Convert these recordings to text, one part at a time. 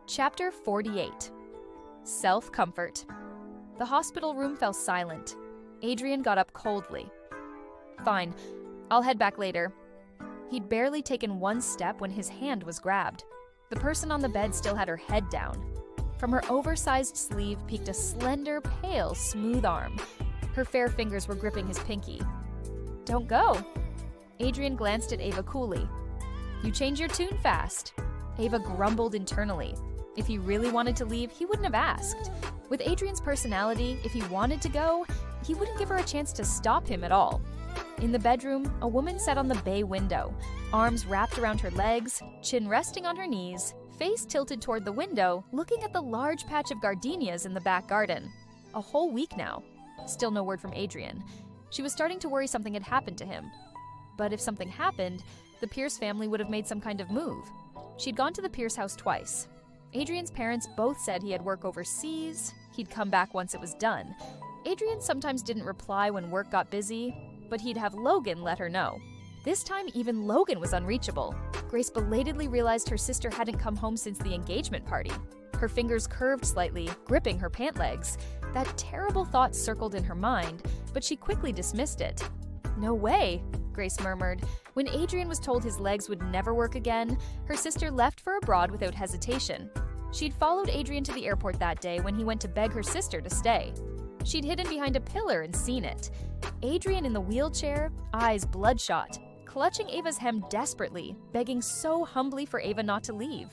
Chapter 48. Self-Comfort. The hospital room fell silent. Adrian got up coldly. "Fine, I'll head back later." He'd barely taken one step when his hand was grabbed. The person on the bed still had her head down. From her oversized sleeve peeked a slender, pale, smooth arm. Her fair fingers were gripping his pinky. "Don't go." Adrian glanced at Ava coolly. "You change your tune fast." Ava grumbled internally. If he really wanted to leave, he wouldn't have asked. With Adrian's personality, if he wanted to go, he wouldn't give her a chance to stop him at all. In the bedroom, a woman sat on the bay window, arms wrapped around her legs, chin resting on her knees, face tilted toward the window, looking at the large patch of gardenias in the back garden. A whole week now. Still no word from Adrian. She was starting to worry something had happened to him. But if something happened, the Pierce family would have made some kind of move. She'd gone to the Pierce house twice. Adrian's parents both said he had work overseas. He'd come back once it was done. Adrian sometimes didn't reply when work got busy, but he'd have Logan let her know. This time, even Logan was unreachable. Grace belatedly realized her sister hadn't come home since the engagement party. Her fingers curved slightly, gripping her pant legs. That terrible thought circled in her mind, but she quickly dismissed it. "No way," Grace murmured. When Adrian was told his legs would never work again, her sister left for abroad without hesitation. She'd followed Adrian to the airport that day when he went to beg her sister to stay. She'd hidden behind a pillar and seen it. Adrian in the wheelchair, eyes bloodshot, clutching Ava's hem desperately, begging so humbly for Ava not to leave.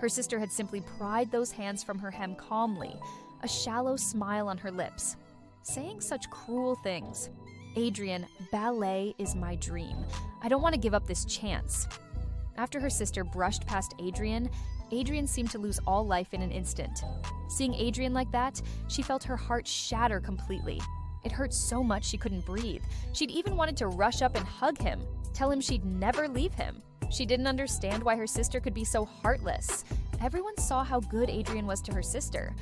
Her sister had simply pried those hands from her hem calmly, a shallow smile on her lips, saying such cruel things. "Adrian, ballet is my dream. I don't want to give up this chance." After her sister brushed past Adrian, Adrian seemed to lose all life in an instant. Seeing Adrian like that, she felt her heart shatter completely. It hurt so much she couldn't breathe. She'd even wanted to rush up and hug him, tell him she'd never leave him. She didn't understand why her sister could be so heartless. Everyone saw how good Adrian was to her sister.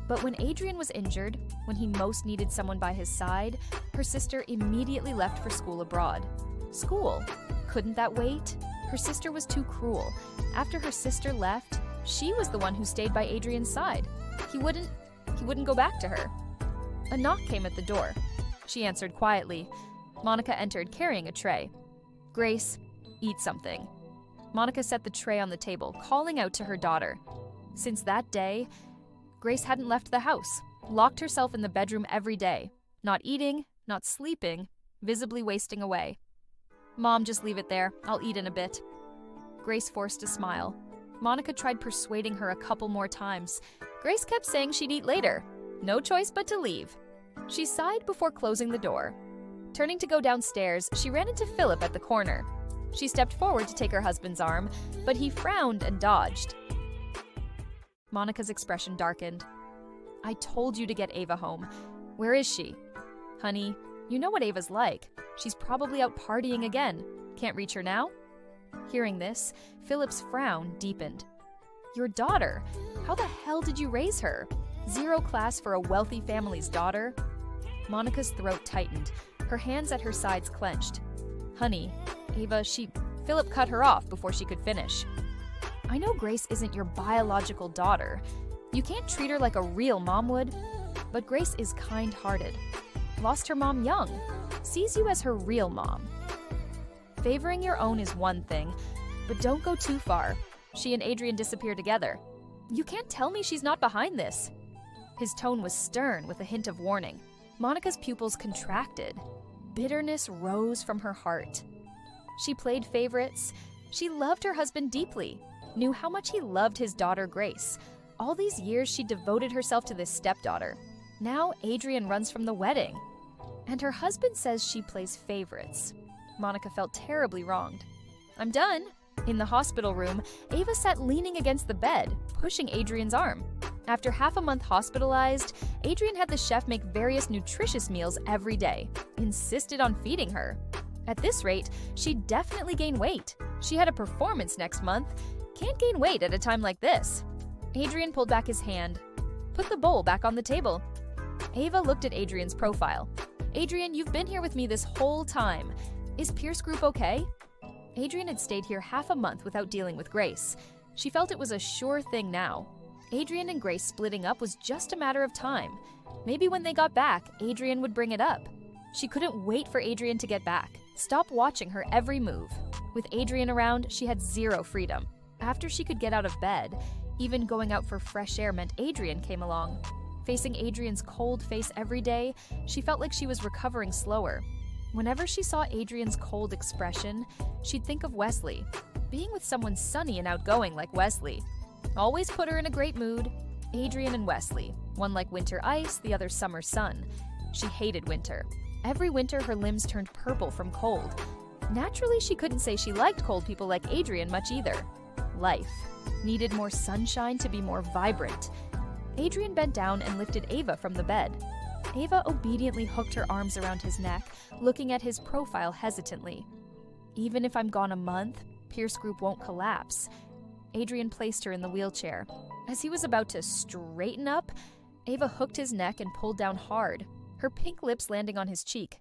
But when Adrian was injured, when he most needed someone by his side, her sister immediately left for school abroad. School? Couldn't that wait? Her sister was too cruel. After her sister left, she was the one who stayed by Adrian's side. He wouldn't go back to her. A knock came at the door. She answered quietly. Monica entered carrying a tray. "Grace, eat something." Monica set the tray on the table, calling out to her daughter. Since that day, Grace hadn't left the house, locked herself in the bedroom every day, not eating, not sleeping, visibly wasting away. "Mom, just leave it there. I'll eat in a bit." Grace forced a smile. Monica tried persuading her a couple more times. Grace kept saying she'd eat later. No choice but to leave. She sighed before closing the door. Turning to go downstairs, she ran into Philip at the corner. She stepped forward to take her husband's arm, but he frowned and dodged. Monica's expression darkened. "I told you to get Ava home. Where is she?" "Honey, you know what Ava's like. She's probably out partying again. Can't reach her now?" Hearing this, Philip's frown deepened. "Your daughter? How the hell did you raise her? Zero class for a wealthy family's daughter?" Monica's throat tightened, her hands at her sides clenched. "Honey, Ava, Philip cut her off before she could finish. I know Grace isn't your biological daughter. You can't treat her like a real mom would. But Grace is kind-hearted. Lost her mom young. Sees you as her real mom. Favoring your own is one thing, but don't go too far. She and Adrian disappear together. You can't tell me she's not behind this." His tone was stern with a hint of warning. Monica's pupils contracted. Bitterness rose from her heart. She played favorites. She loved her husband deeply, knew how much he loved his daughter Grace. All these years she devoted herself to this stepdaughter. Now Adrian runs from the wedding. And her husband says she plays favorites. Monica felt terribly wronged. "I'm done." In the hospital room, Ava sat leaning against the bed, pushing Adrian's arm. After half a month hospitalized, Adrian had the chef make various nutritious meals every day, insisted on feeding her. At this rate, she'd definitely gain weight. She had a performance next month. Can't gain weight at a time like this. Adrian pulled back his hand. "Put the bowl back on the table." Ava looked at Adrian's profile. "Adrian, you've been here with me this whole time. Is Pierce Group okay?" Adrian had stayed here half a month without dealing with Grace. She felt it was a sure thing now. Adrian and Grace splitting up was just a matter of time. Maybe when they got back, Adrian would bring it up. She couldn't wait for Adrian to get back. Stop watching her every move. With Adrian around, she had zero freedom. After she could get out of bed, even going out for fresh air meant Adrian came along. Facing Adrian's cold face every day, she felt like she was recovering slower. Whenever she saw Adrian's cold expression, she'd think of Wesley. Being with someone sunny and outgoing like Wesley always put her in a great mood. Adrian and Wesley, one like winter ice, the other summer sun. She hated winter. Every winter her limbs turned purple from cold. Naturally, she couldn't say she liked cold people like Adrian much either. Life needed more sunshine to be more vibrant. Adrian bent down and lifted Ava from the bed. Ava obediently hooked her arms around his neck, looking at his profile hesitantly. Even if I'm gone a month, Pierce Group won't collapse. Adrian placed her in the wheelchair. As he was about to straighten up, Ava hooked his neck and pulled down hard, her pink lips landing on his cheek.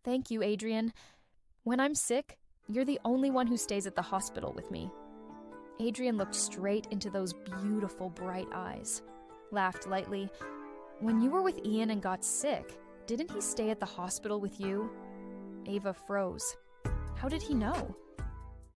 Thank you, Adrian. When I'm sick, you're the only one who stays at the hospital with me. Adrian looked straight into those beautiful, bright eyes, laughed lightly. When you were with Ian and got sick, didn't he stay at the hospital with you? Ava froze. How did he know?